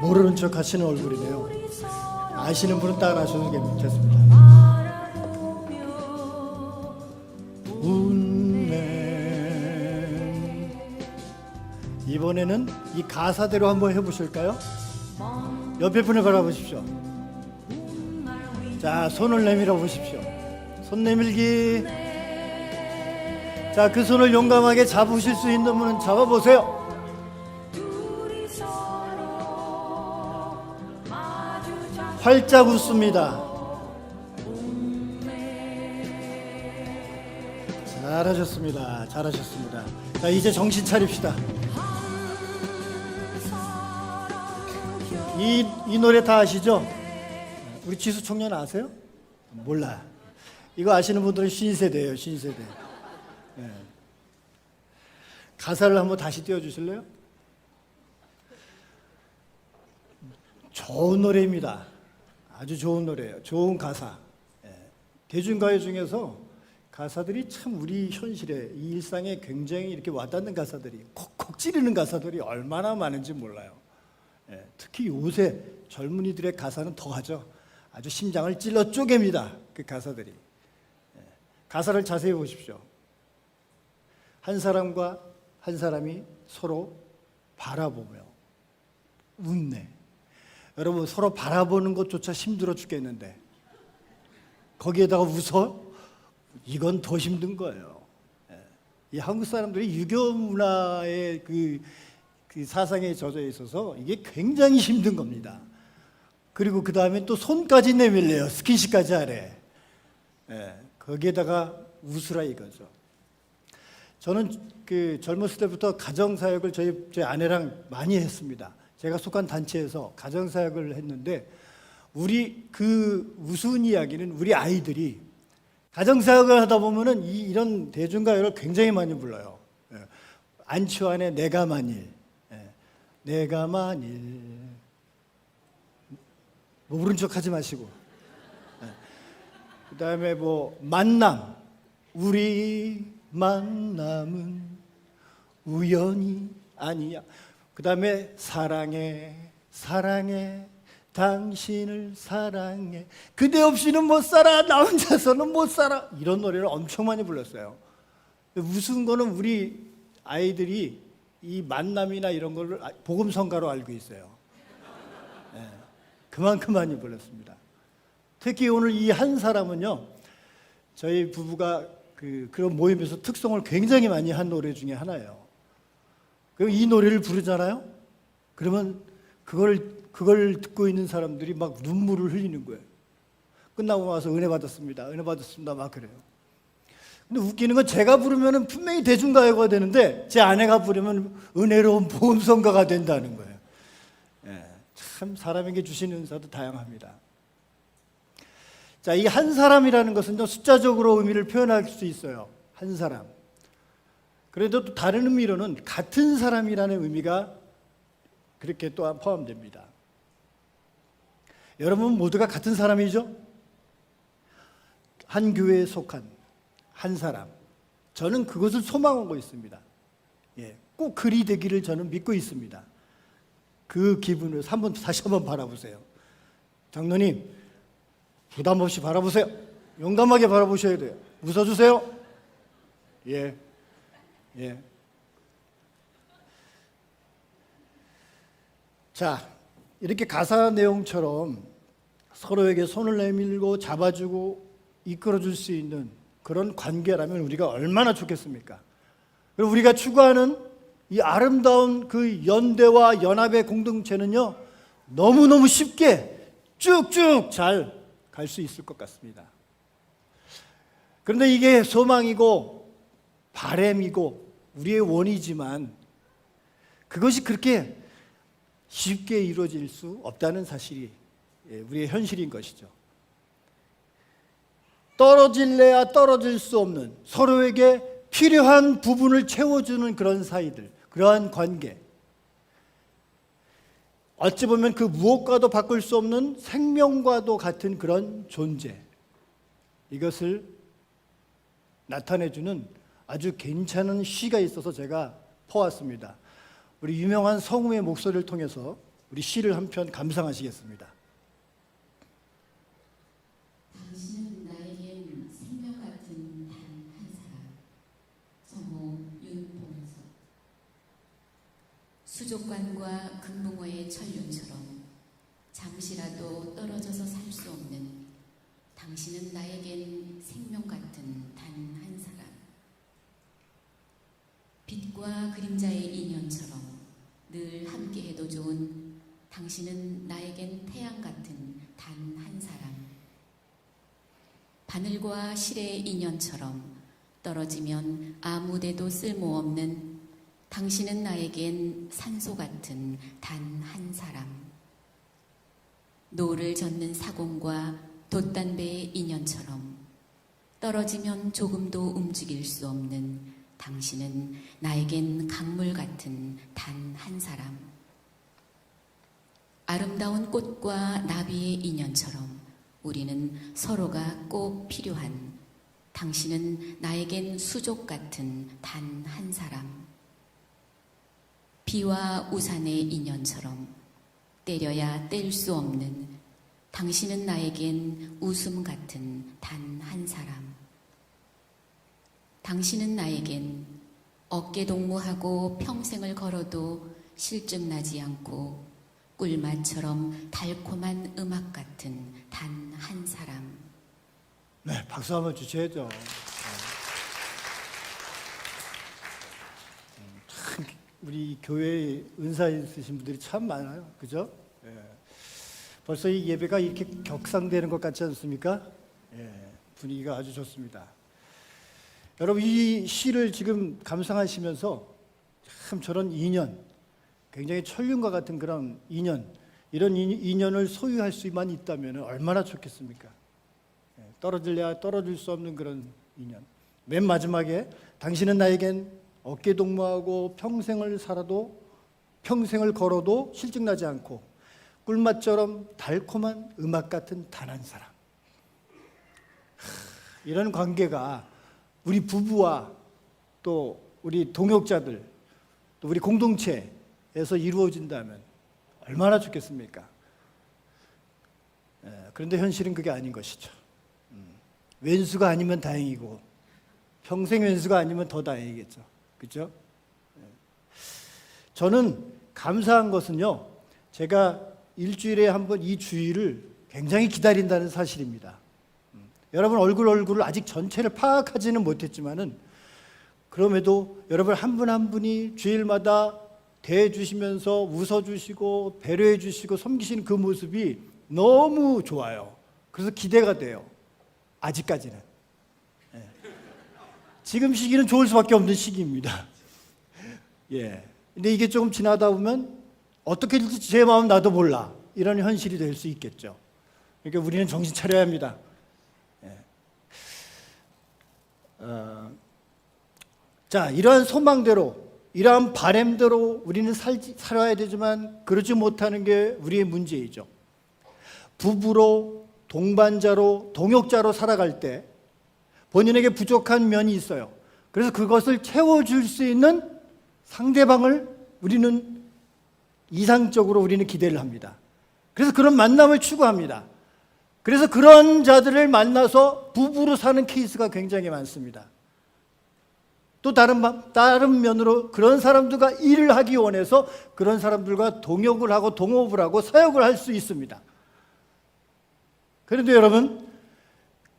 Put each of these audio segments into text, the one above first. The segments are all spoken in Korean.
모르는 척 하시는 얼굴이네요. 아시는 분은 따라하셔도 괜찮습니다. 운명. 이번에는 이 가사대로 한번 해보실까요? 옆에 분을 바라보십시오. 자, 손을 내밀어 보십시오. 손 내밀기. 자, 그 손을 용감하게 잡으실 수 있는 분은 잡아보세요. 활짝 웃습니다. 잘하셨습니다. 잘하셨습니다. 자, 이제 정신 차립시다. 이 노래 다 아시죠? 우리 지수 청년 아세요? 몰라요. 이거 아시는 분들은 신세대예요. 신세대. 네. 가사를 한번 다시 띄워주실래요? 좋은 노래입니다. 아주 좋은 노래예요. 좋은 가사. 예. 대중가요 중에서 가사들이 참 우리 현실에, 이 일상에 굉장히 이렇게 와닿는 가사들이, 콕콕 찌르는 가사들이 얼마나 많은지 몰라요. 예. 특히 요새 젊은이들의 가사는 더하죠. 아주 심장을 찔러 쪼갭니다. 그 가사들이. 예. 가사를 자세히 보십시오. 한 사람과 한 사람이 서로 바라보며 웃네. 여러분, 서로 바라보는 것조차 힘들어 죽겠는데 거기에다가 웃어? 이건 더 힘든 거예요. 이 한국 사람들이 유교 문화의 그 사상에 젖어 있어서 이게 굉장히 힘든 겁니다. 그리고 그 다음에 또 손까지 내밀래요. 스킨십까지 하래. 거기에다가 웃으라 이거죠. 저는 그 젊었을 때부터 가정사역을 저희 아내랑 많이 했습니다. 제가 속한 단체에서 가정사역을 했는데, 우리 그 우스운 이야기는 우리 아이들이 가정사역을 하다 보면은 이런 대중가요를 굉장히 많이 불러요. 안치환의 내가 만일, 내가 만일, 뭐 모른 척 하지 마시고, 그 다음에 뭐 만남, 우리 만남은 우연이 아니야. 그 다음에 사랑해 사랑해 당신을 사랑해 그대 없이는 못 살아 나 혼자서는 못 살아, 이런 노래를 엄청 많이 불렀어요. 무슨 거는 우리 아이들이 이 만남이나 이런 걸 복음성가로 알고 있어요. 그만큼 많이 불렀습니다. 특히 오늘 이 한 사람은요, 저희 부부가 그런 모임에서 특성을 굉장히 많이 한 노래 중에 하나예요. 그럼 이 노래를 부르잖아요? 그러면 그걸 듣고 있는 사람들이 막 눈물을 흘리는 거예요. 끝나고 와서 은혜 받았습니다. 은혜 받았습니다. 막 그래요. 근데 웃기는 건 제가 부르면 분명히 대중가요가 되는데 제 아내가 부르면 은혜로운 복음성가가 된다는 거예요. 참 사람에게 주시는 은사도 다양합니다. 자, 이 한 사람이라는 것은 좀 숫자적으로 의미를 표현할 수 있어요. 한 사람. 그래도 또 다른 의미로는 같은 사람이라는 의미가 그렇게 또한 포함됩니다. 여러분 모두가 같은 사람이죠? 한 교회에 속한 한 사람. 저는 그것을 소망하고 있습니다. 꼭 그리 되기를 저는 믿고 있습니다. 그 기분을 다시 한번 바라보세요. 장로님, 부담 없이 바라보세요. 용감하게 바라보셔야 돼요. 웃어주세요. 예. 자, 이렇게 가사 내용처럼 서로에게 손을 내밀고 잡아주고 이끌어줄 수 있는 그런 관계라면 우리가 얼마나 좋겠습니까? 그리고 우리가 추구하는 이 아름다운 그 연대와 연합의 공동체는요, 너무너무 쉽게 쭉쭉 잘 갈 수 있을 것 같습니다. 그런데 이게 소망이고 바람이고 우리의 원이지만 그것이 그렇게 쉽게 이루어질 수 없다는 사실이 우리의 현실인 것이죠. 떨어질래야 떨어질 수 없는, 서로에게 필요한 부분을 채워주는 그런 사이들, 그러한 관계, 어찌 보면 그 무엇과도 바꿀 수 없는 생명과도 같은 그런 존재, 이것을 나타내주는 아주 괜찮은 시가 있어서 제가 퍼왔습니다. 우리 유명한 성우의 목소리를 통해서 우리 시를 한 편 감상하시겠습니다. 당신은 나에겐 생명 같은 단 한 사람. 성호 윤봉석. 수족관과 금붕어의 천륜처럼 잠시라도 떨어져서 살 수 없는 당신은 나에겐 생명 같은 단 한 사람. 빛과 그림자의 인연처럼 늘 함께해도 좋은 당신은 나에겐 태양 같은 단 한 사람. 바늘과 실의 인연처럼 떨어지면 아무데도 쓸모없는 당신은 나에겐 산소 같은 단 한 사람. 노를 젓는 사공과 돛담배의 인연처럼 떨어지면 조금도 움직일 수 없는 당신은 나에겐 강물 같은 단 한 사람. 아름다운 꽃과 나비의 인연처럼 우리는 서로가 꼭 필요한 당신은 나에겐 수족 같은 단 한 사람. 비와 우산의 인연처럼 때려야 뗄 수 없는 당신은 나에겐 웃음 같은 단 한 사람. 당신은 나에겐 어깨동무하고 평생을 걸어도 실증나지 않고 꿀맛처럼 달콤한 음악 같은 단 한 사람. 네, 박수 한번 주셔야죠. 참 우리 교회에 은사 있으신 분들이 참 많아요, 그죠? 예. 벌써 이 예배가 이렇게 격상되는 것 같지 않습니까? 예, 분위기가 아주 좋습니다. 여러분, 이 시를 지금 감상하시면서 참 저런 인연, 굉장히 천륜과 같은 그런 인연, 이런 인연을 소유할 수만 있다면 얼마나 좋겠습니까? 떨어질래야 떨어질 수 없는 그런 인연. 맨 마지막에 당신은 나에겐 어깨동무하고 평생을 걸어도 실증나지 않고 꿀맛처럼 달콤한 음악 같은 단 한 사람. 이런 관계가 우리 부부와 또 우리 동역자들, 또 우리 공동체에서 이루어진다면 얼마나 좋겠습니까? 그런데 현실은 그게 아닌 것이죠. 왼수가 아니면 다행이고 평생 왼수가 아니면 더 다행이겠죠. 그렇죠? 저는 감사한 것은요, 제가 일주일에 한 번 이 주일을 굉장히 기다린다는 사실입니다. 여러분 얼굴을 아직 전체를 파악하지는 못했지만은 그럼에도 여러분 한 분 한 분이 주일마다 대해주시면서 웃어주시고 배려해주시고 섬기시는 그 모습이 너무 좋아요. 그래서 기대가 돼요. 아직까지는. 지금 시기는 좋을 수밖에 없는 시기입니다. 예. 근데 이게 조금 지나다 보면 어떻게 될지 제 마음 나도 몰라. 이런 현실이 될 수 있겠죠. 그러니까 우리는 정신 차려야 합니다. 예. 자, 이러한 소망대로, 이러한 바램대로 우리는 살아야 되지만 그러지 못하는 게 우리의 문제이죠. 부부로, 동반자로, 동역자로 살아갈 때 본인에게 부족한 면이 있어요. 그래서 그것을 채워줄 수 있는 상대방을 우리는 이상적으로 우리는 기대를 합니다. 그래서 그런 만남을 추구합니다. 그래서 그런 자들을 만나서 부부로 사는 케이스가 굉장히 많습니다. 또 다른 면으로 그런 사람들과 일을 하기 원해서 그런 사람들과 동역을 하고 동업을 하고 사역을 할 수 있습니다. 그런데 여러분,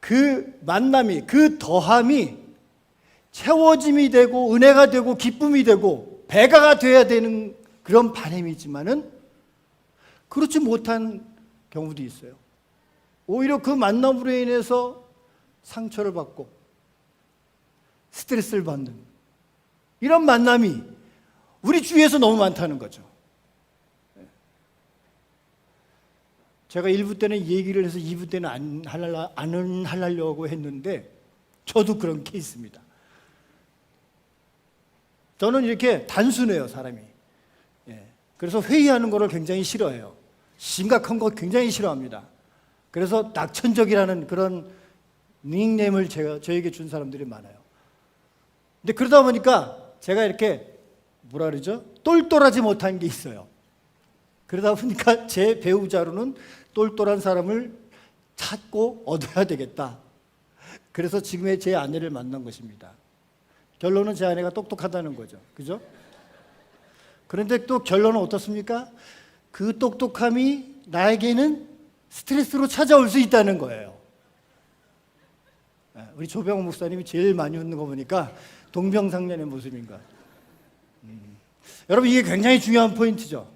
그 만남이, 그 더함이 채워짐이 되고 은혜가 되고 기쁨이 되고 배가가 돼야 되는 그런 바람이지만은 그렇지 못한 경우도 있어요. 오히려 그 만남으로 인해서 상처를 받고 스트레스를 받는 이런 만남이 우리 주위에서 너무 많다는 거죠. 제가 1부 때는 얘기를 해서 2부 때는 안 하려고 했는데 저도 그런 케이스입니다. 저는 이렇게 단순해요, 사람이. 그래서 회의하는 거를 굉장히 싫어해요. 심각한 거 굉장히 싫어합니다. 그래서 낙천적이라는 그런 닉네임을 저에게 준 사람들이 많아요. 근데 그러다 보니까 제가 이렇게 뭐라 그러죠? 똘똘하지 못한 게 있어요. 그러다 보니까 제 배우자로는 똘똘한 사람을 찾고 얻어야 되겠다. 그래서 지금의 제 아내를 만난 것입니다. 결론은 제 아내가 똑똑하다는 거죠. 그죠? 그런데 또 결론은 어떻습니까? 그 똑똑함이 나에게는 스트레스로 찾아올 수 있다는 거예요. 우리 조병호 목사님이 제일 많이 웃는 거 보니까 동병상련의 모습인가. 여러분, 이게 굉장히 중요한 포인트죠.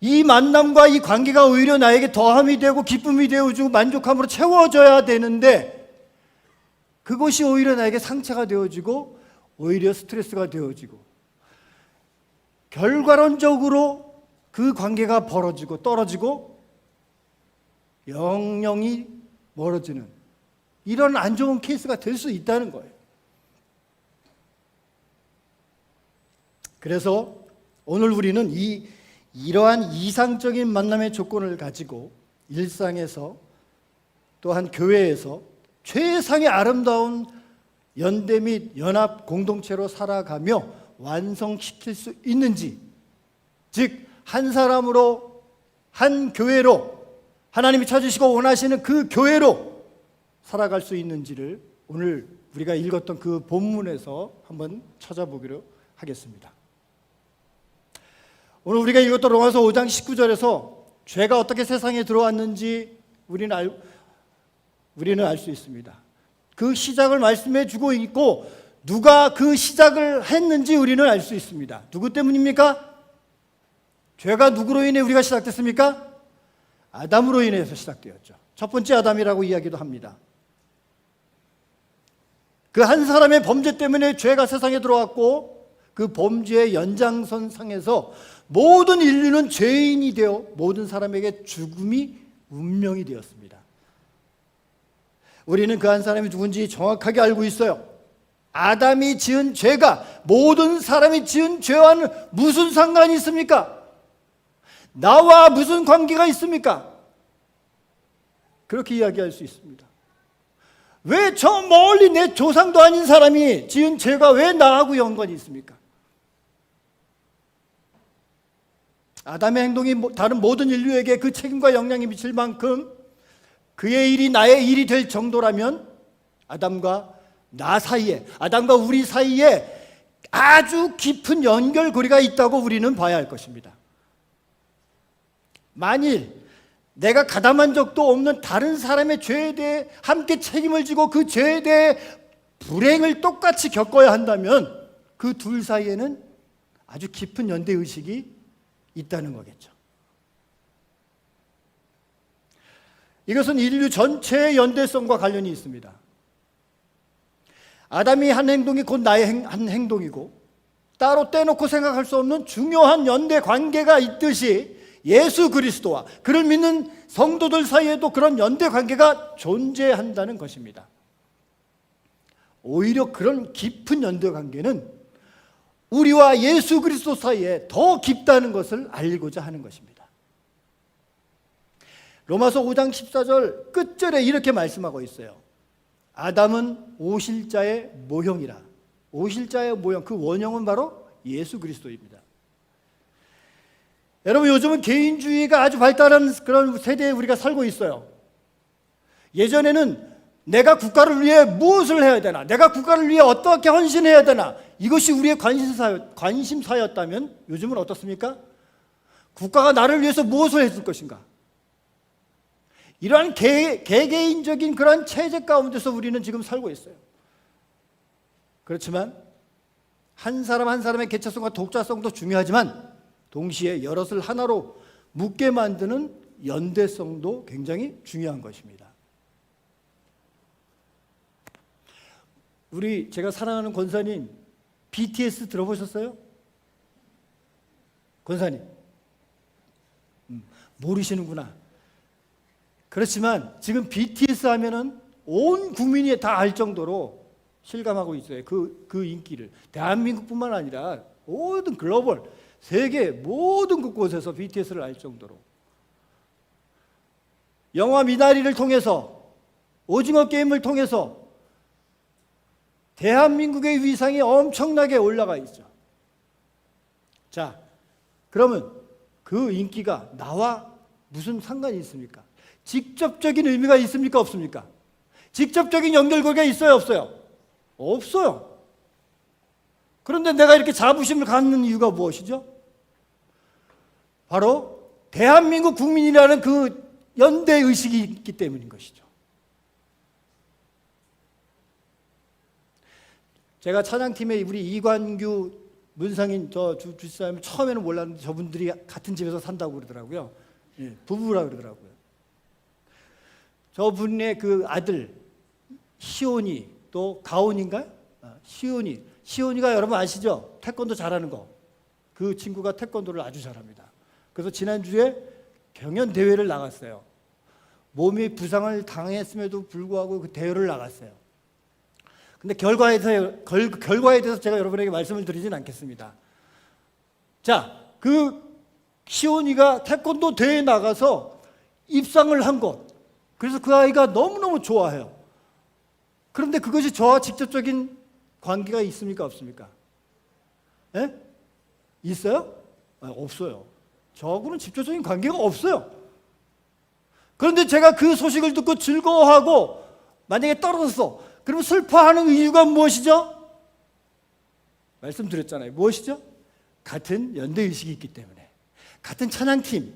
이 만남과 이 관계가 오히려 나에게 더함이 되고 기쁨이 되어주고 만족함으로 채워져야 되는데, 그것이 오히려 나에게 상처가 되어지고 오히려 스트레스가 되어지고, 결과론적으로 그 관계가 벌어지고 떨어지고 영영이 멀어지는 이런 안 좋은 케이스가 될 수 있다는 거예요. 그래서 오늘 우리는 이러한 이상적인 만남의 조건을 가지고 일상에서 또한 교회에서 최상의 아름다운 연대 및 연합 공동체로 살아가며 완성시킬 수 있는지, 즉 한 사람으로 한 교회로 하나님이 찾으시고 원하시는 그 교회로 살아갈 수 있는지를 오늘 우리가 읽었던 그 본문에서 한번 찾아보기로 하겠습니다. 오늘 우리가 읽었던 로마서 5장 19절에서 죄가 어떻게 세상에 들어왔는지 우리는 알 수 있습니다. 그 시작을 말씀해 주고 있고, 누가 그 시작을 했는지 우리는 알 수 있습니다. 누구 때문입니까? 죄가 누구로 인해 우리가 시작됐습니까? 아담으로 인해서 시작되었죠. 첫 번째 아담이라고 이야기도 합니다. 그 한 사람의 범죄 때문에 죄가 세상에 들어왔고, 그 범죄의 연장선상에서 모든 인류는 죄인이 되어 모든 사람에게 죽음이 운명이 되었습니다. 우리는 그 한 사람이 누군지 정확하게 알고 있어요. 아담이 지은 죄가 모든 사람이 지은 죄와는 무슨 상관이 있습니까? 나와 무슨 관계가 있습니까? 그렇게 이야기할 수 있습니다. 왜 저 멀리 내 조상도 아닌 사람이 지은 죄가 왜 나하고 연관이 있습니까? 아담의 행동이 다른 모든 인류에게 그 책임과 영향이 미칠 만큼 그의 일이 나의 일이 될 정도라면 아담과 나 사이에, 아담과 우리 사이에 아주 깊은 연결고리가 있다고 우리는 봐야 할 것입니다. 만일 내가 가담한 적도 없는 다른 사람의 죄에 대해 함께 책임을 지고 그 죄에 대해 불행을 똑같이 겪어야 한다면 그 둘 사이에는 아주 깊은 연대의식이 있다는 거겠죠. 이것은 인류 전체의 연대성과 관련이 있습니다. 아담이 한 행동이 곧 나의 한 행동이고, 따로 떼놓고 생각할 수 없는 중요한 연대 관계가 있듯이 예수 그리스도와 그를 믿는 성도들 사이에도 그런 연대 관계가 존재한다는 것입니다. 오히려 그런 깊은 연대 관계는 우리와 예수 그리스도 사이에 더 깊다는 것을 알고자 하는 것입니다. 로마서 5장 14절 끝절에 이렇게 말씀하고 있어요. 아담은 오실자의 모형이라. 오실자의 모형, 그 원형은 바로 예수 그리스도입니다. 여러분, 요즘은 개인주의가 아주 발달한 그런 세대에 우리가 살고 있어요. 예전에는 내가 국가를 위해 무엇을 해야 되나, 내가 국가를 위해 어떻게 헌신해야 되나, 이것이 우리의 관심사였다면 요즘은 어떻습니까? 국가가 나를 위해서 무엇을 해줄 것인가, 이러한 개개인적인 그런 체제 가운데서 우리는 지금 살고 있어요. 그렇지만 한 사람 한 사람의 개체성과 독자성도 중요하지만 동시에 여럿을 하나로 묶게 만드는 연대성도 굉장히 중요한 것입니다. 제가 사랑하는 권사님, BTS 들어보셨어요? 권사님, 모르시는구나. 그렇지만 지금 BTS 하면은 온 국민이 다 알 정도로 실감하고 있어요. 그 인기를. 대한민국뿐만 아니라 모든 글로벌, 세계 모든 곳에서 BTS를 알 정도로. 영화 미나리를 통해서, 오징어 게임을 통해서 대한민국의 위상이 엄청나게 올라가 있죠. 자, 그러면 그 인기가 나와 무슨 상관이 있습니까? 직접적인 의미가 있습니까? 없습니까? 직접적인 연결고리가 있어요? 없어요? 없어요. 그런데 내가 이렇게 자부심을 갖는 이유가 무엇이죠? 바로 대한민국 국민이라는 그 연대의식이 있기 때문인 것이죠. 제가 찬양팀에 우리 이관규, 문상인 저 주사님 처음에는 몰랐는데 저분들이 같은 집에서 산다고 그러더라고요. 예, 부부라 그러더라고요. 저분의 그 아들 시온이 또 가온인가요? 시온이가 여러분 아시죠? 태권도 잘하는 거. 그 친구가 태권도를 아주 잘합니다. 그래서 지난주에 경연 대회를 나갔어요. 몸이 부상을 당했음에도 불구하고 그 대회를 나갔어요. 근데 결과에 대해서 제가 여러분에게 말씀을 드리진 않겠습니다. 자, 그 시온이가 태권도 대회에 나가서 입상을 한 것. 그래서 그 아이가 너무너무 좋아해요. 그런데 그것이 저와 직접적인 관계가 있습니까? 없습니까? 예? 있어요? 없어요. 저하고는 직접적인 관계가 없어요. 그런데 제가 그 소식을 듣고 즐거워하고 만약에 떨어졌어. 그러면 슬퍼하는 이유가 무엇이죠? 말씀드렸잖아요. 무엇이죠? 같은 연대의식이 있기 때문에. 같은 찬양팀,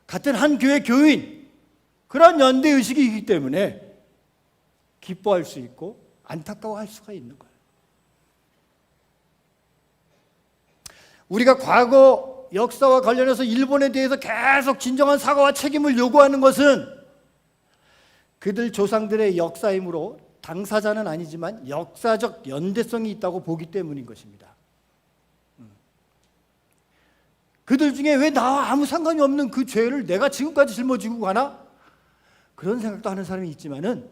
같은 한 교회 교인, 그런 연대의식이 있기 때문에 기뻐할 수 있고 안타까워할 수가 있는 거예요. 우리가 과거 역사와 관련해서 일본에 대해서 계속 진정한 사과와 책임을 요구하는 것은 그들 조상들의 역사이므로 당사자는 아니지만 역사적 연대성이 있다고 보기 때문인 것입니다. 그들 중에 왜 나와 아무 상관이 없는 그 죄를 내가 지금까지 짊어지고 가나? 그런 생각도 하는 사람이 있지만은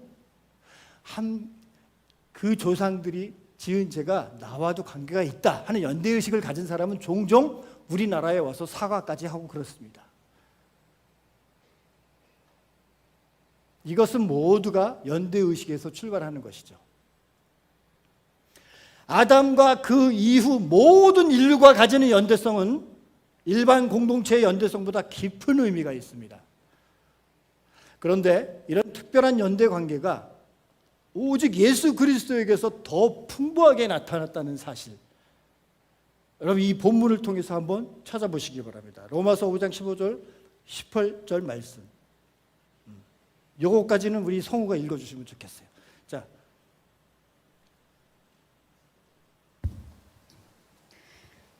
그 조상들이 지은 죄가 나와도 관계가 있다 하는 연대의식을 가진 사람은 종종 우리나라에 와서 사과까지 하고 그렇습니다. 이것은 모두가 연대의식에서 출발하는 것이죠. 아담과 그 이후 모든 인류가 가지는 연대성은 일반 공동체의 연대성보다 깊은 의미가 있습니다. 그런데 이런 특별한 연대 관계가 오직 예수 그리스도에게서 더 풍부하게 나타났다는 사실, 여러분 이 본문을 통해서 한번 찾아보시기 바랍니다. 로마서 5장 15절 18절 말씀, 요거까지는 우리 성우가 읽어주시면 좋겠어요. 자,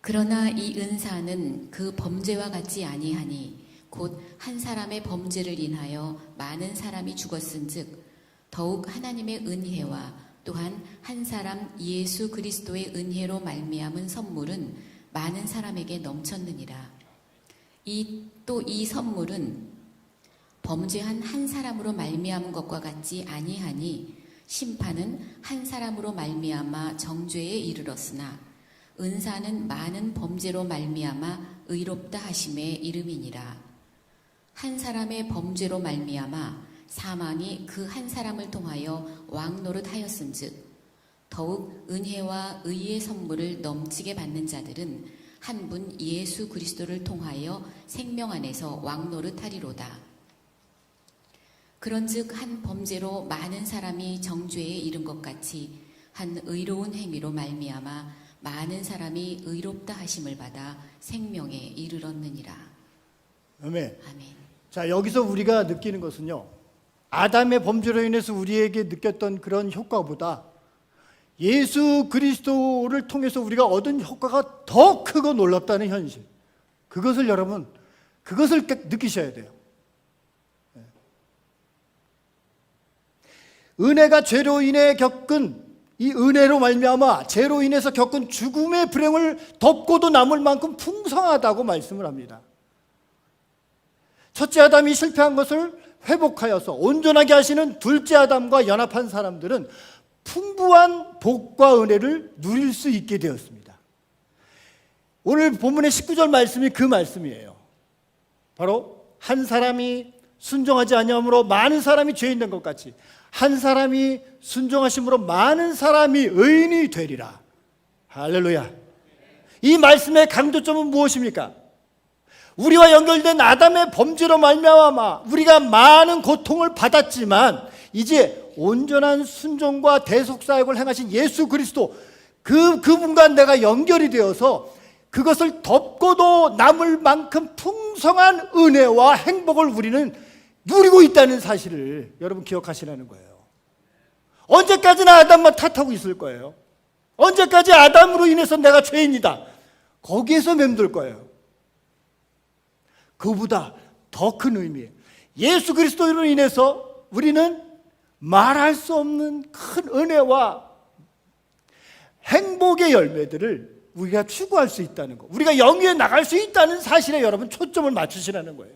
그러나 이 은사는 그 범죄와 같지 아니하니 곧 한 사람의 범죄를 인하여 많은 사람이 죽었은즉 더욱 하나님의 은혜와 또한 한 사람 예수 그리스도의 은혜로 말미암은 선물은 많은 사람에게 넘쳤느니라. 또 이 선물은 범죄한 한 사람으로 말미암은 것과 같지 아니하니 심판은 한 사람으로 말미암아 정죄에 이르렀으나 은사는 많은 범죄로 말미암아 의롭다 하심에 이름이니라. 한 사람의 범죄로 말미암아 사망이 그 한 사람을 통하여 왕노릇하였은즉 더욱 은혜와 의의 선물을 넘치게 받는 자들은 한 분 예수 그리스도를 통하여 생명 안에서 왕노릇하리로다. 그런즉 한 범죄로 많은 사람이 정죄에 이른 것 같이 한 의로운 행위로 말미암아 많은 사람이 의롭다 하심을 받아 생명에 이르렀느니라. 아멘. 아멘. 자, 여기서 우리가 느끼는 것은요, 아담의 범죄로 인해서 우리에게 느꼈던 그런 효과보다 예수 그리스도를 통해서 우리가 얻은 효과가 더 크고 놀랍다는 현실, 그것을 여러분, 그것을 느끼셔야 돼요. 은혜가 죄로 인해 겪은 이 은혜로 말미암아 죄로 인해서 겪은 죽음의 불행을 덮고도 남을 만큼 풍성하다고 말씀을 합니다. 첫째 아담이 실패한 것을 회복하여서 온전하게 하시는 둘째 아담과 연합한 사람들은 풍부한 복과 은혜를 누릴 수 있게 되었습니다. 오늘 본문의 19절 말씀이 그 말씀이에요. 바로 한 사람이 순종하지 아니함으로 많은 사람이 죄인 된 것 같이 한 사람이 순종하심으로 많은 사람이 의인이 되리라. 할렐루야. 이 말씀의 강조점은 무엇입니까? 우리와 연결된 아담의 범죄로 말미암아 우리가 많은 고통을 받았지만 이제 온전한 순종과 대속사역을 행하신 예수 그리스도 그분과 내가 연결이 되어서 그것을 덮고도 남을 만큼 풍성한 은혜와 행복을 우리는 누리고 있다는 사실을 여러분 기억하시라는 거예요. 언제까지나 아담만 탓하고 있을 거예요. 언제까지 아담으로 인해서 내가 죄인이다. 거기에서 맴돌 거예요. 그보다 더 큰 의미, 예수 그리스도로 인해서 우리는 말할 수 없는 큰 은혜와 행복의 열매들을 우리가 추구할 수 있다는 거, 우리가 영위에 나갈 수 있다는 사실에 여러분 초점을 맞추시라는 거예요.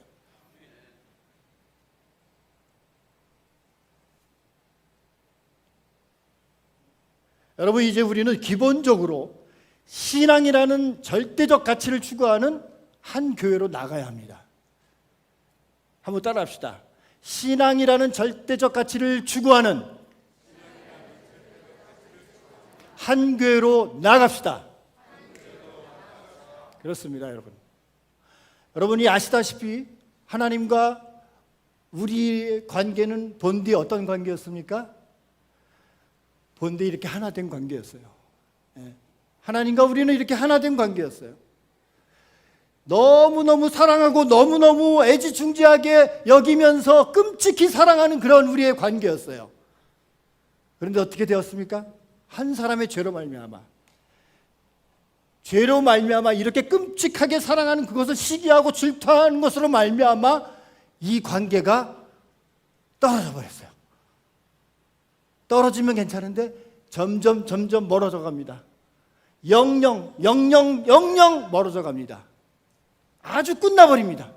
여러분, 이제 우리는 기본적으로 신앙이라는 절대적 가치를 추구하는 한 교회로 나가야 합니다. 한번 따라합시다. 신앙이라는 절대적 가치를 추구하는 한 교회로 나갑시다. 그렇습니다, 여러분. 여러분이 아시다시피 하나님과 우리의 관계는 본디 어떤 관계였습니까? 본디 이렇게 하나 된 관계였어요. 하나님과 우리는 이렇게 하나 된 관계였어요. 너무너무 사랑하고 너무너무 애지중지하게 여기면서 끔찍히 사랑하는 그런 우리의 관계였어요. 그런데 어떻게 되었습니까? 한 사람의 죄로 말미암아 이렇게 끔찍하게 사랑하는 그것을 시기하고 질투하는 것으로 말미암아 이 관계가 떨어져 버렸어요. 떨어지면 괜찮은데 점점 멀어져 갑니다. 영영 멀어져 갑니다. 아주 끝나버립니다.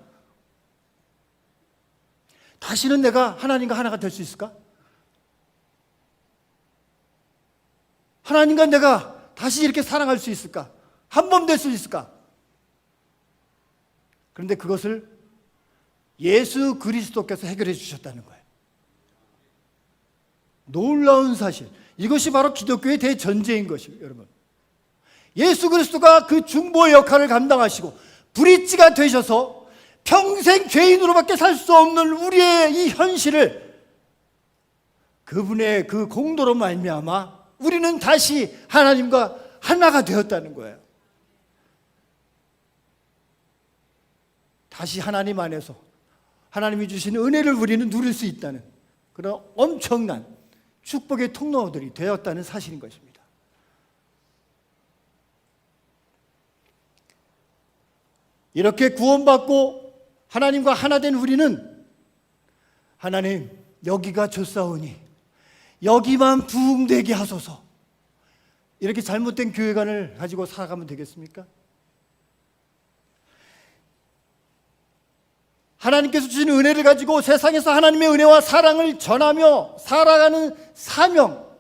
다시는 내가 하나님과 하나가 될 수 있을까? 하나님과 내가 다시 이렇게 사랑할 수 있을까? 한 번 될 수 있을까? 그런데 그것을 예수 그리스도께서 해결해 주셨다는 거예요. 놀라운 사실, 이것이 바로 기독교의 대전제인 것이에요. 여러분, 예수 그리스도가 그 중보의 역할을 감당하시고 브릿지가 되셔서 평생 죄인으로밖에 살 수 없는 우리의 이 현실을 그분의 그 공로로 말미암아 우리는 다시 하나님과 하나가 되었다는 거예요. 다시 하나님 안에서 하나님이 주신 은혜를 우리는 누릴 수 있다는 그런 엄청난 축복의 통로들이 되었다는 사실인 것입니다. 이렇게 구원받고 하나님과 하나 된 우리는 하나님, 여기가 좋사오니 여기만 부흥되게 하소서, 이렇게 잘못된 교회관을 가지고 살아가면 되겠습니까? 하나님께서 주신 은혜를 가지고 세상에서 하나님의 은혜와 사랑을 전하며 살아가는 사명,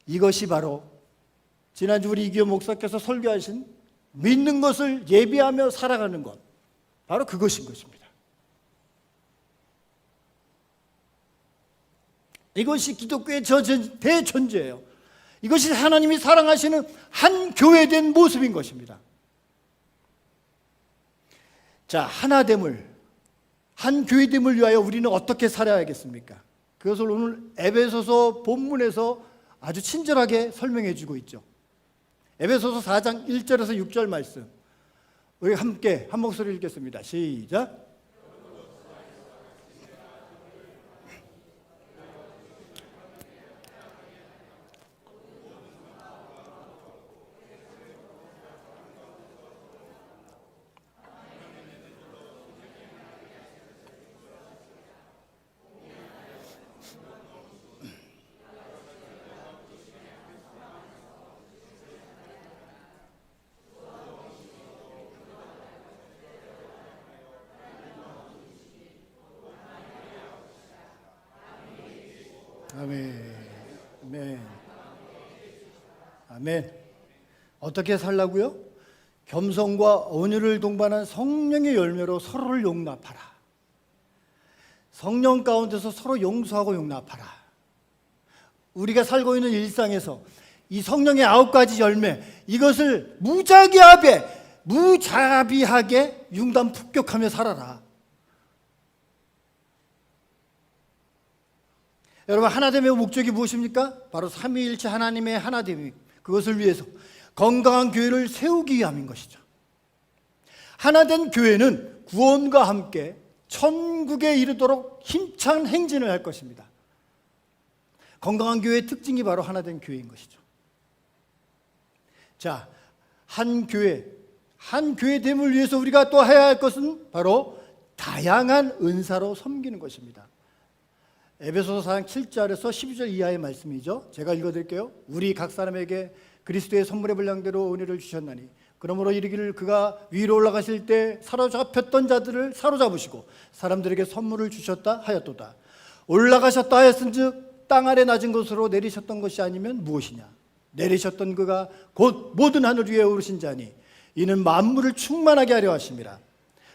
이것이 바로 지난주 우리 이기호 목사께서 설교하신 믿는 것을 예비하며 살아가는 것, 바로 그것인 것입니다. 이것이 기독교의 대존재예요. 이것이 하나님이 사랑하시는 한 교회된 모습인 것입니다. 자, 하나됨을, 한 교회됨을 위하여 우리는 어떻게 살아야겠습니까? 그것을 오늘 에베소서 본문에서 아주 친절하게 설명해 주고 있죠. 에베소서 4장 1절에서 6절 말씀, 우리 함께 한 목소리 읽겠습니다. 시작. 아멘. 아멘. 아멘. 어떻게 살라고요? 겸손과 온유를 동반한 성령의 열매로 서로를 용납하라. 성령 가운데서 서로 용서하고 용납하라. 우리가 살고 있는 일상에서 이 성령의 9가지 열매, 이것을 무작위하게 무자비하게 융단 폭격하며 살아라. 여러분, 하나됨의 목적이 무엇입니까? 바로 삼위일체 하나님의 하나됨이, 그것을 위해서 건강한 교회를 세우기 위함인 것이죠. 하나된 교회는 구원과 함께 천국에 이르도록 힘찬 행진을 할 것입니다. 건강한 교회의 특징이 바로 하나된 교회인 것이죠. 자, 한 교회됨을 위해서 우리가 또 해야 할 것은 바로 다양한 은사로 섬기는 것입니다. 에베소서 4장 7절에서 12절 이하의 말씀이죠. 제가 읽어드릴게요. 우리 각 사람에게 그리스도의 선물의 분량대로 은혜를 주셨나니 그러므로 이르기를 그가 위로 올라가실 때 사로잡혔던 자들을 사로잡으시고 사람들에게 선물을 주셨다 하였도다. 올라가셨다 하였은즉 땅 아래 낮은 곳으로 내리셨던 것이 아니면 무엇이냐. 내리셨던 그가 곧 모든 하늘 위에 오르신 자니 이는 만물을 충만하게 하려 하심이라.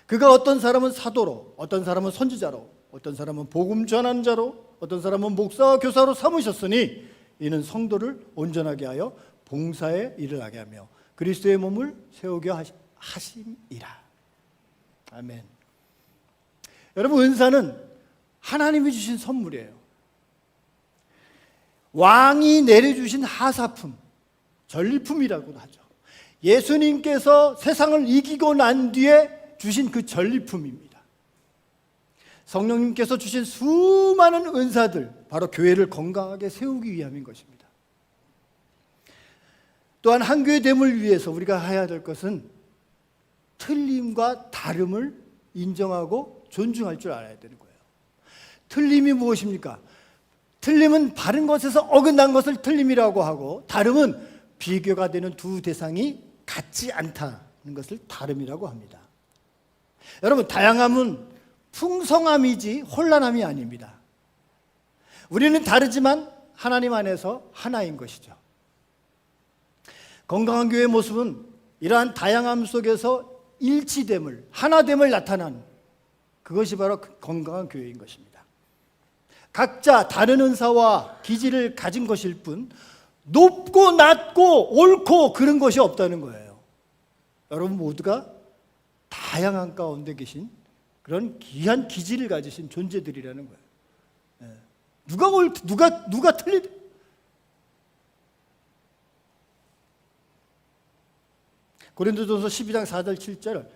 그가 어떤 사람은 사도로, 어떤 사람은 선지자로, 어떤 사람은 복음 전하는 자로, 어떤 사람은 목사와 교사로 삼으셨으니 이는 성도를 온전하게 하여 봉사에 일을 하게 하며 그리스도의 몸을 세우게 하심이라. 아멘. 여러분, 은사는 하나님이 주신 선물이에요. 왕이 내려주신 하사품, 전리품이라고도 하죠. 예수님께서 세상을 이기고 난 뒤에 주신 그 전리품입니다. 성령님께서 주신 수많은 은사들, 바로 교회를 건강하게 세우기 위함인 것입니다. 또한 한 교회됨을 위해서 우리가 해야 될 것은 틀림과 다름을 인정하고 존중할 줄 알아야 되는 거예요. 틀림이 무엇입니까? 틀림은 바른 것에서 어긋난 것을 틀림이라고 하고, 다름은 비교가 되는 두 대상이 같지 않다는 것을 다름이라고 합니다. 여러분, 다양함은 풍성함이지 혼란함이 아닙니다. 우리는 다르지만 하나님 안에서 하나인 것이죠. 건강한 교회의 모습은 이러한 다양함 속에서 일치됨을, 하나됨을 나타난, 그것이 바로 건강한 교회인 것입니다. 각자 다른 은사와 기질을 가진 것일 뿐 높고 낮고 옳고 그런 것이 없다는 거예요. 여러분 모두가 다양한 가운데 계신 그런 귀한 기질을 가지신 존재들이라는 거예요. 누가 틀리다. 고린도전서 12장 4절 7절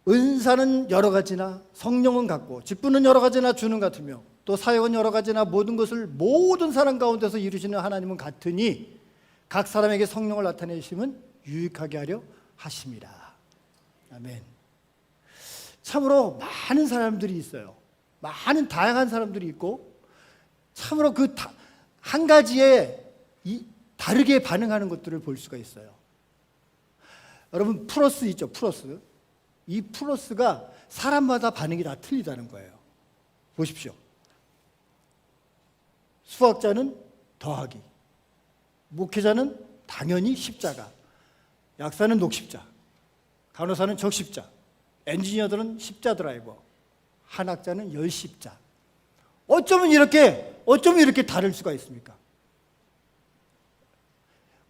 은사는 여러 가지나 성령은 같고 직분은 여러 가지나 주는 같으며 또 사역은 여러 가지나 모든 것을 모든 사람 가운데서 이루시는 하나님은 같으니 각 사람에게 성령을 나타내심은 유익하게 하려 하심이라. 아멘. 참으로 많은 사람들이 있어요. 많은 다양한 사람들이 있고 참으로 그 한 가지에 다르게 반응하는 것들을 볼 수가 있어요. 여러분 플러스 있죠, 플러스. 이 플러스가 사람마다 반응이 다 틀리다는 거예요. 보십시오. 수학자는 더하기, 목회자는 당연히 십자가, 약사는 녹십자, 간호사는 적십자, 엔지니어들은 십자 드라이버, 한학자는 열십자. 어쩌면 이렇게 다를 수가 있습니까?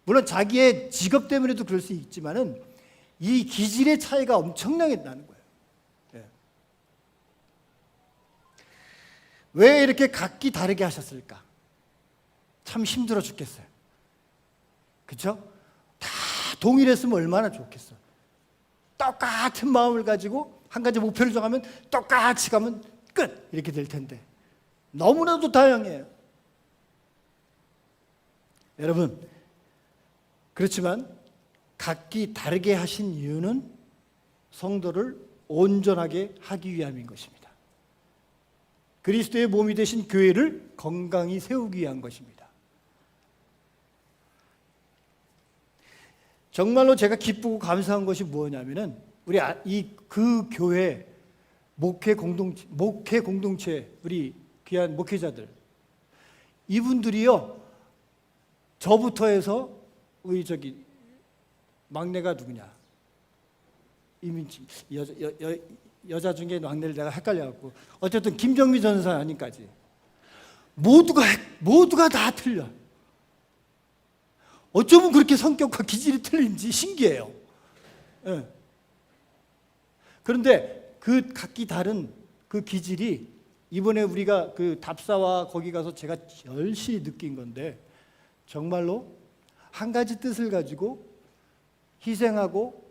물론 자기의 직업 때문에도 그럴 수 있지만은 이 기질의 차이가 엄청나게 나는 거예요. 네. 왜 이렇게 각기 다르게 하셨을까? 참 힘들어 죽겠어요. 그렇죠? 다 동일했으면 얼마나 좋겠어. 똑같은 마음을 가지고 한 가지 목표를 정하면 똑같이 가면 끝! 이렇게 될 텐데 너무나도 다양해요. 여러분, 그렇지만 각기 다르게 하신 이유는 성도를 온전하게 하기 위함인 것입니다. 그리스도의 몸이 되신 교회를 건강히 세우기 위한 것입니다. 정말로 제가 기쁘고 감사한 것이 뭐냐면은 우리 그 교회 목회 공동체 우리 귀한 목회자들 이분들이요 저부터 해서 우리 막내가 누구냐? 이민지 여자 중에 막내를 내가 헷갈려갖고 어쨌든 김정미 전사님까지 모두가 다 틀려. 어쩌면 그렇게 성격과 기질이 틀린지 신기해요. 예. 그런데 그 각기 다른 그 기질이 이번에 우리가 그 답사와 거기 가서 제가 열심히 느낀 건데 정말로 한 가지 뜻을 가지고 희생하고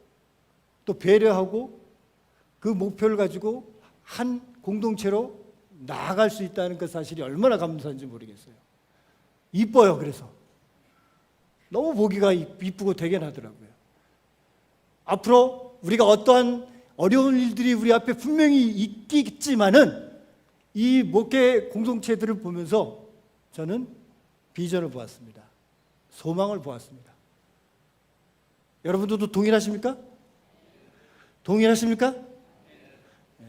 또 배려하고 그 목표를 가지고 한 공동체로 나아갈 수 있다는 그 사실이 얼마나 감사한지 모르겠어요. 이뻐요. 그래서 너무 보기가 이쁘고 대견하더라고요. 앞으로 우리가 어떠한 어려운 일들이 우리 앞에 분명히 있겠지만은 이 목회 공동체들을 보면서 저는 비전을 보았습니다. 소망을 보았습니다. 여러분들도 동일하십니까? 동일하십니까? 네.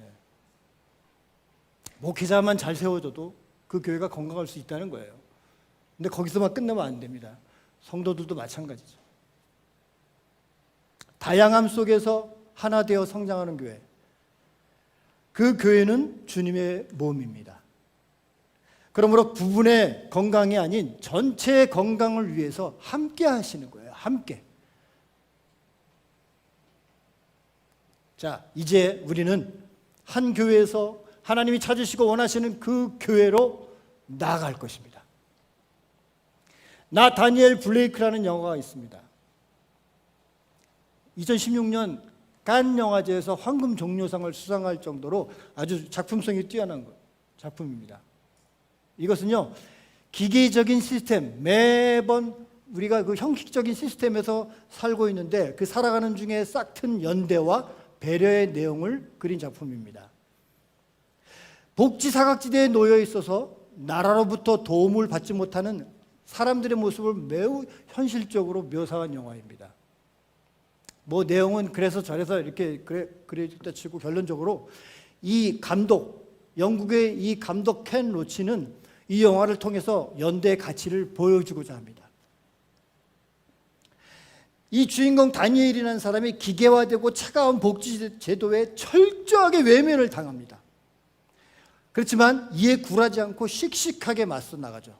목회자만 잘 세워줘도 그 교회가 건강할 수 있다는 거예요. 근데 거기서만 끝나면 안 됩니다. 성도들도 마찬가지죠. 다양함 속에서 하나 되어 성장하는 교회. 그 교회는 주님의 몸입니다. 그러므로 부분의 건강이 아닌 전체의 건강을 위해서 함께 하시는 거예요. 함께. 자, 이제 우리는 한 교회에서 하나님이 찾으시고 원하시는 그 교회로 나아갈 것입니다. 나 다니엘 블레이크라는 영화가 있습니다. 2016년 칸 영화제에서 황금 종려상을 수상할 정도로 아주 작품성이 뛰어난 작품입니다. 이것은요, 기계적인 시스템, 매번 우리가 그 형식적인 시스템에서 살고 있는데 그 살아가는 중에 싹튼 연대와 배려의 내용을 그린 작품입니다. 복지 사각지대에 놓여 있어서 나라로부터 도움을 받지 못하는 사람들의 모습을 매우 현실적으로 묘사한 영화입니다. 뭐 내용은 그래서 저래서 이렇게 그래졌다 치고 결론적으로 이 감독, 영국의 이 감독 켄 로치는 이 영화를 통해서 연대의 가치를 보여주고자 합니다. 이 주인공 다니엘이라는 사람이 기계화되고 차가운 복지 제도에 철저하게 외면을 당합니다. 그렇지만 이에 굴하지 않고 씩씩하게 맞서 나가죠.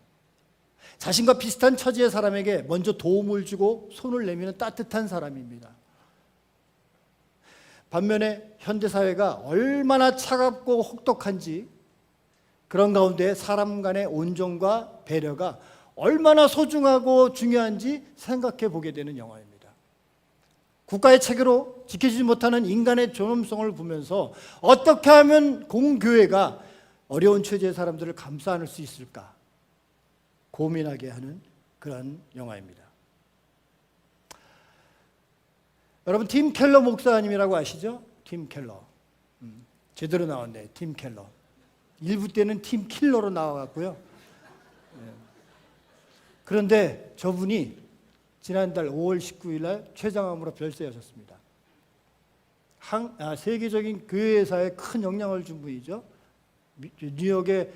자신과 비슷한 처지의 사람에게 먼저 도움을 주고 손을 내미는 따뜻한 사람입니다. 반면에 현대사회가 얼마나 차갑고 혹독한지, 그런 가운데 사람 간의 온정과 배려가 얼마나 소중하고 중요한지 생각해 보게 되는 영화입니다. 국가의 체계로 지켜지지 못하는 인간의 존엄성을 보면서 어떻게 하면 공교회가 어려운 처지의 사람들을 감싸 안을 수 있을까 고민하게 하는 그런 영화입니다. 여러분, 팀 켈러 목사님이라고 아시죠? 팀 켈러. 제대로 나왔네. 팀 켈러. 일부 때는 팀 킬러로 나와갔고요. 그런데 저분이 지난달 5월 19일 날 췌장암으로 별세하셨습니다. 세계적인 교회사에 큰 영향을 준 분이죠. 뉴욕의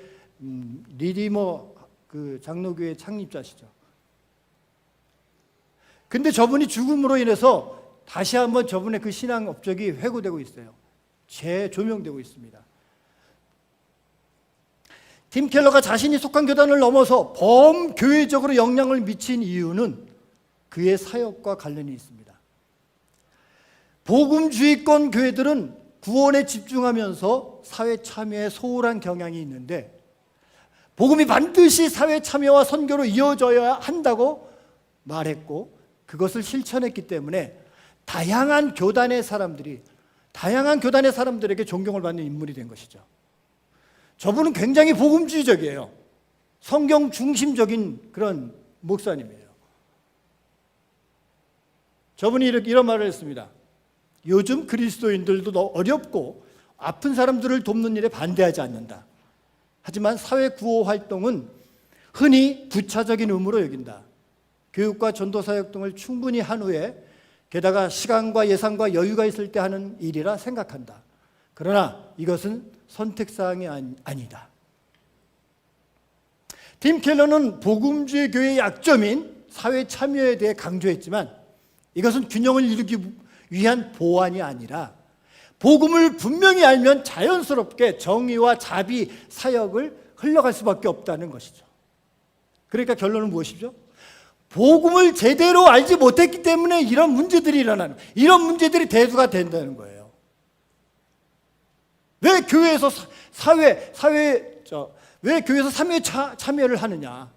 리디머 그 장로교회 창립자시죠. 근데 저분이 죽음으로 인해서 다시 한번 저분의 그 신앙 업적이 회고되고 있어요. 재조명되고 있습니다. 팀 켈러가 자신이 속한 교단을 넘어서 범교회적으로 영향을 미친 이유는 그의 사역과 관련이 있습니다. 복음주의권 교회들은 구원에 집중하면서 사회 참여에 소홀한 경향이 있는데, 복음이 반드시 사회 참여와 선교로 이어져야 한다고 말했고 그것을 실천했기 때문에 다양한 교단의 사람들에게 존경을 받는 인물이 된 것이죠. 저분은 굉장히 복음주의적이에요. 성경 중심적인 그런 목사님이에요. 저분이 이런 말을 했습니다. 요즘 그리스도인들도 어렵고 아픈 사람들을 돕는 일에 반대하지 않는다. 하지만 사회 구호 활동은 흔히 부차적인 의무로 여긴다. 교육과 전도사역 등을 충분히 한 후에 게다가 시간과 예산과 여유가 있을 때 하는 일이라 생각한다. 그러나 이것은 선택사항이 아니다. 팀 켈러는 복음주의 교회의 약점인 사회 참여에 대해 강조했지만 이것은 균형을 이루기 위한 보완이 아니라 복음을 분명히 알면 자연스럽게 정의와 자비, 사역을 흘러갈 수밖에 없다는 것이죠. 그러니까 결론은 무엇이죠? 복음을 제대로 알지 못했기 때문에 이런 문제들이 일어나는, 이런 문제들이 대두가 된다는 거예요. 왜 교회에서 왜 교회에서 사회에 참여를 하느냐?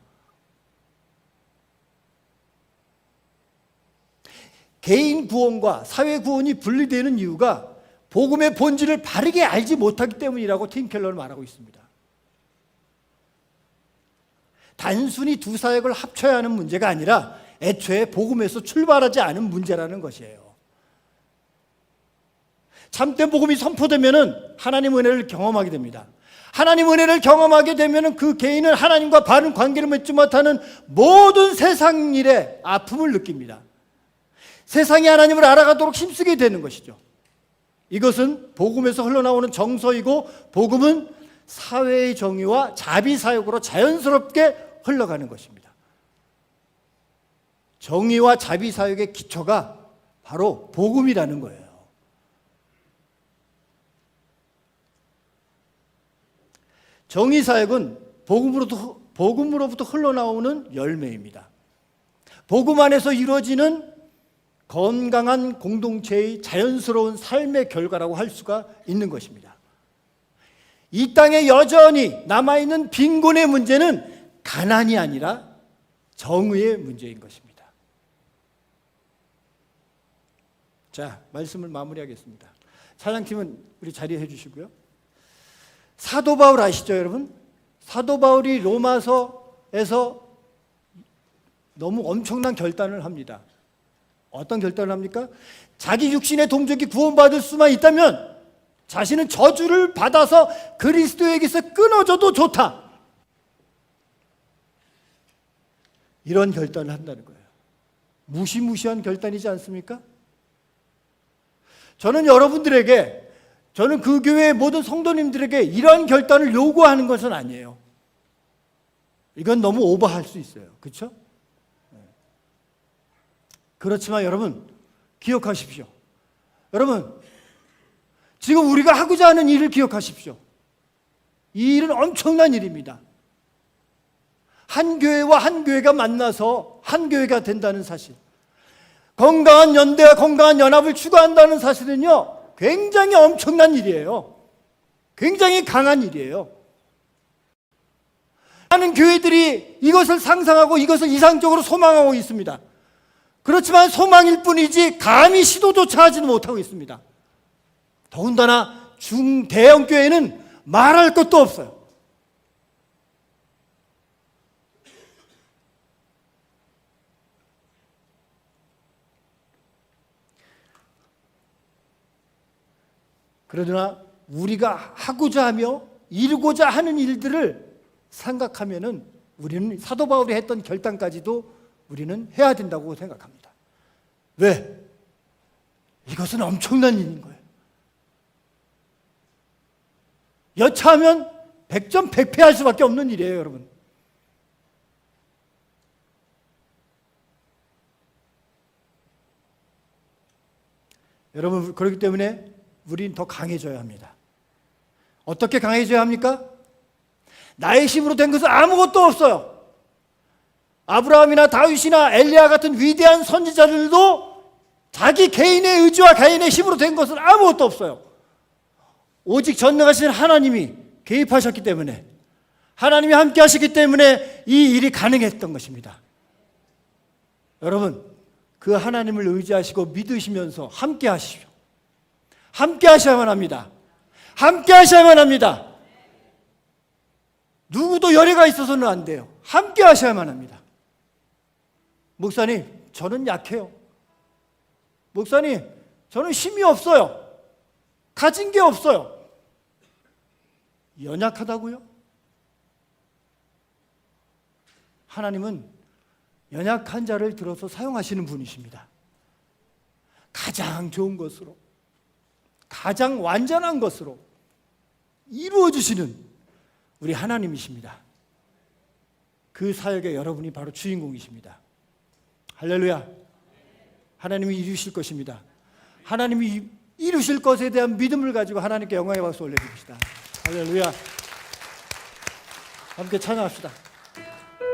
개인 구원과 사회 구원이 분리되는 이유가 복음의 본질을 바르게 알지 못하기 때문이라고 팀 켈러는 말하고 있습니다. 단순히 두 사역을 합쳐야 하는 문제가 아니라 애초에 복음에서 출발하지 않은 문제라는 것이에요. 참된 복음이 선포되면은 하나님 은혜를 경험하게 됩니다. 하나님 은혜를 경험하게 되면은 그 개인은 하나님과 바른 관계를 맺지 못하는 모든 세상 일에 아픔을 느낍니다. 세상이 하나님을 알아가도록 힘쓰게 되는 것이죠. 이것은 복음에서 흘러나오는 정서이고, 복음은 사회의 정의와 자비 사역으로 자연스럽게 흘러가는 것입니다. 정의와 자비 사역의 기초가 바로 복음이라는 거예요. 정의 사역은 복음으로부터 흘러나오는 열매입니다. 복음 안에서 이루어지는 건강한 공동체의 자연스러운 삶의 결과라고 할 수가 있는 것입니다. 이 땅에 여전히 남아있는 빈곤의 문제는 가난이 아니라 정의의 문제인 것입니다. 자, 말씀을 마무리하겠습니다. 찬양팀은 우리 자리해 주시고요. 사도 바울 아시죠, 여러분? 사도 바울이 로마서에서 너무 엄청난 결단을 합니다. 어떤 결단을 합니까? 자기 육신의 동족이 구원받을 수만 있다면 자신은 저주를 받아서 그리스도에게서 끊어져도 좋다. 이런 결단을 한다는 거예요. 무시무시한 결단이지 않습니까? 저는 여러분들에게, 저는 그 교회의 모든 성도님들에게 이러한 결단을 요구하는 것은 아니에요. 이건 너무 오버할 수 있어요. 그렇죠? 그렇지만 여러분, 기억하십시오. 여러분, 지금 우리가 하고자 하는 일을 기억하십시오. 이 일은 엄청난 일입니다. 한 교회와 한 교회가 만나서 한 교회가 된다는 사실, 건강한 연대와 건강한 연합을 추구한다는 사실은요, 굉장히 엄청난 일이에요. 굉장히 강한 일이에요. 많은 교회들이 이것을 상상하고 이것을 이상적으로 소망하고 있습니다. 그렇지만 소망일 뿐이지 감히 시도조차 하지는 못하고 있습니다. 더군다나 중대형 교회는 말할 것도 없어요. 그러나 우리가 하고자 하며 이루고자 하는 일들을 생각하면은 우리는 사도 바울이 했던 결단까지도 우리는 해야 된다고 생각합니다. 왜? 이것은 엄청난 일인 거예요. 여차하면 100점 100패할 수밖에 없는 일이에요, 여러분. 여러분, 그렇기 때문에 우리는 더 강해져야 합니다. 어떻게 강해져야 합니까? 나의 힘으로 된 것은 아무것도 없어요. 아브라함이나 다윗이나 엘리야 같은 위대한 선지자들도 자기 개인의 의지와 개인의 힘으로 된 것은 아무것도 없어요. 오직 전능하신 하나님이 개입하셨기 때문에, 하나님이 함께 하시기 때문에 이 일이 가능했던 것입니다. 여러분, 그 하나님을 의지하시고 믿으시면서 함께 하십시오. 함께 하셔야만 합니다. 함께 하셔야만 합니다. 누구도 열애가 있어서는 안 돼요. 함께 하셔야만 합니다. 목사님, 저는 약해요. 목사님, 저는 힘이 없어요. 가진 게 없어요. 연약하다고요? 하나님은 연약한 자를 들어서 사용하시는 분이십니다. 가장 좋은 것으로, 가장 완전한 것으로 이루어주시는 우리 하나님이십니다. 그 사역에 여러분이 바로 주인공이십니다. 할렐루야. 하나님이 이루실 것입니다. 하나님이 이루실 것에 대한 믿음을 가지고 하나님께 영광의 박수 올려드립시다. 할렐루야. 함께 찬양합시다.